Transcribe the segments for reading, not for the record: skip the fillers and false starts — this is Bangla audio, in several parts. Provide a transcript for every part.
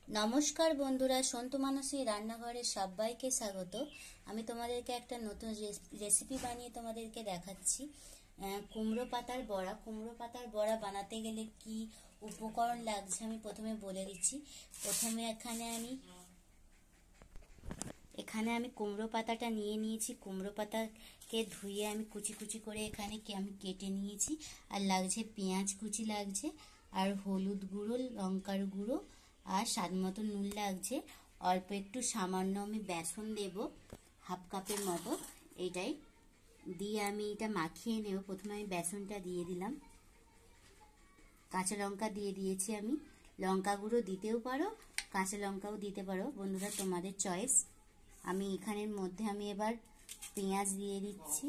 নমস্কার বন্ধুরা, সন্তু মানসী রান্নাঘরে সবাইকে স্বাগত। আমি তোমাদেরকে একটা নতুন রেসিপি বানিয়ে তোমাদেরকে দেখাচ্ছি। কুমড়ো পাতার বড়া। কুমড়ো পাতার বড়া বানাতে গেলে কি উপকরণ লাগছে আমি প্রথমে বলে দিচ্ছি। প্রথমে এখানে আমি কুমড়ো পাতাটা নিয়ে নিয়েছি। কুমড়ো পাতাকে ধুয়ে আমি কুচি কুচি করে আমি কেটে নিয়েছি। আর লাগছে পেঁয়াজ কুচি লাগছে, আর হলুদ গুঁড়ো, লঙ্কার গুঁড়ো, আর স্বাদ মতো নুন লাগছে। অল্প একটু সামান্য আমি বেসন দেব, হাফ কাপের মতো। এইটাই দিয়ে আমি এটা মাখিয়ে নেব। প্রথমে আমি বেসনটা দিয়ে দিলাম, কাঁচা লঙ্কা দিয়ে দিয়েছি। আমি লঙ্কা গুঁড়ো দিতেও পারো, কাঁচা লঙ্কাও দিতে পারো বন্ধুরা, তোমাদের চয়েস। আমি এখানের মধ্যে এবার পেঁয়াজ দিয়ে দিচ্ছি।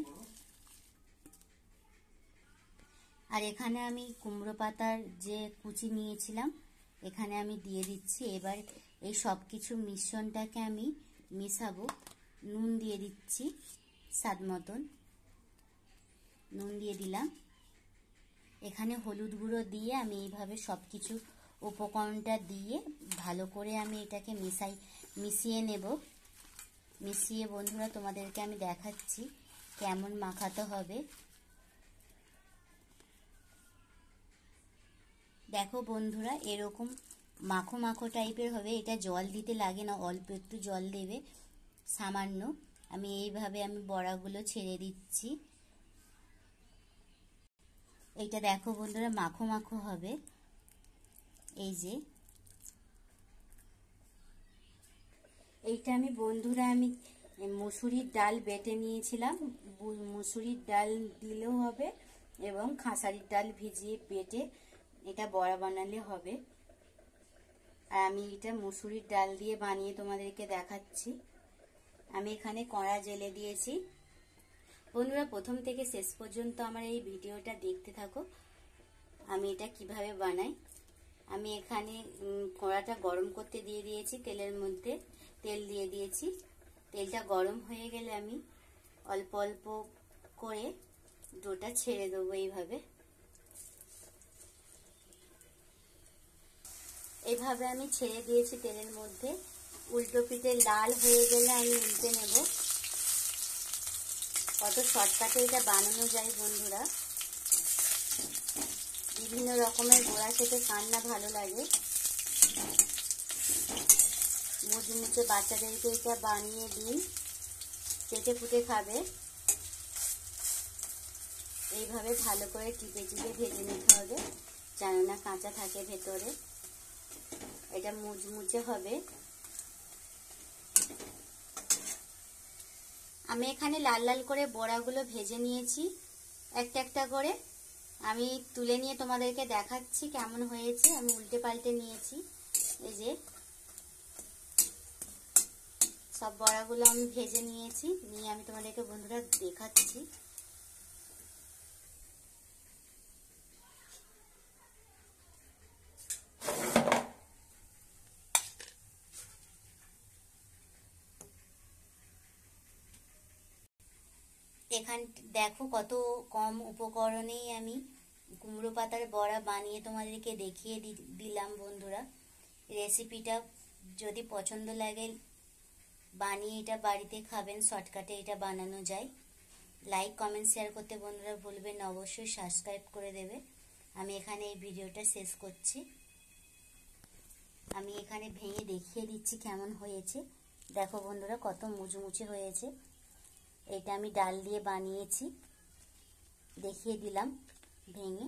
আর এখানে আমি কুমড়ো পাতার যে কুচি নিয়েছিলাম এখানে আমি দিয়ে দিচ্ছি। এবার এই সব কিছু মিশ্রণটাকে আমি মেশাবো। নুন দিয়ে দিচ্ছি, স্বাদ মতন নুন দিয়ে দিলাম। এখানে হলুদ গুঁড়ো দিয়ে আমি এইভাবে সব কিছু উপকরণটা দিয়ে ভালো করে আমি এটাকে মিশিয়ে নেব। মিশিয়ে বন্ধুরা তোমাদেরকে আমি দেখাচ্ছি কেমন মাখাতে হবে। দেখো বন্ধুরা, এরকম মাখো মাখো টাইপের হবে। এটা জল দিতে লাগে না, অল্প একটু জল দেবে সামান্য। আমি এইভাবে বড়াগুলো ছেড়ে দিচ্ছি। এইটা দেখো বন্ধুরা, মাখো মাখো হবে। এই যে এইটা বন্ধুরা মুসুরির ডাল বেটে নিয়েছিলাম। মুসুরির ডাল দিলেও হবে এবং খাসারির ডাল ভিজিয়ে বেটে এটা বড়া বানালে হবে। আর আমি এটা মুসুরির ডাল দিয়ে বানিয়ে তোমাদেরকে দেখাচ্ছি। আমি এখানে কড়া জেলে দিয়েছি। বন্ধুরা প্রথম থেকে শেষ পর্যন্ত আমার এই ভিডিওটা দেখতে থাকো আমি এটা কিভাবে বানাই। আমি এখানে কড়াটা গরম করতে দিয়ে দিয়েছি, তেলের মধ্যে তেল দিয়ে দিয়েছি। তেলটা গরম হয়ে গেলে আমি অল্প অল্প করে ডোটা ছেড়ে দেবো। এইভাবে আমি ছেড়ে দিয়েছি তেলের মধ্যে। উল্টো পিঠে লাল হয়ে গেলে আমি উল্টে নেব। কত শর্টকাটে এটা বানানো যায় বন্ধুরা। বিভিন্ন রকমের বড়া খেতে কার না ভালো লাগে। মুচমুচে বাচ্চাদেরকে এটা বানিয়ে দিন, চেটে ফুটে খাবে। এইভাবে ভালো করে টিপে টিপে ভেজে নিতে হবে, যেন না কাঁচা থাকে ভেতরে। এটা মুচমুচে হবে। আমি এখানে লাল লাল করে বড়াগুলো ভেজে নিয়েছি একটা একটা করে। আমি তুলে নিয়ে তোমাদেরকে দেখাচ্ছি কেমন হয়েছে। আমি উল্টে পাল্টে নিয়েছি। এই যে সব বড়াগুলো আমি ভেজে নিয়েছি, নিয়ে আমি তোমাদেরকে বন্ধুরা দেখাচ্ছি। এখান দেখো কত কম উপকরণেই আমি কুমড়ো পাতার বড়া বানিয়ে তোমাদেরকে দেখিয়ে দিলাম বন্ধুরা। রেসিপিটা যদি পছন্দ লাগে বানিয়ে এটা বাড়িতে খাবেন। শর্টকাটে এটা বানানো যায়। লাইক কমেন্ট শেয়ার করতে বন্ধুরা ভুলবেন না, অবশ্যই সাবস্ক্রাইব করে দেবে। আমি এখানে এই ভিডিওটা শেষ করছি। আমি এখানে ভেঙে দেখিয়ে দিচ্ছি কেমন হয়েছে। দেখো বন্ধুরা কত মুচমুচে হয়েছে। এটা আমি ডাল দিয়ে বানিয়েছি, দেখিয়ে দিলাম ভেঙে।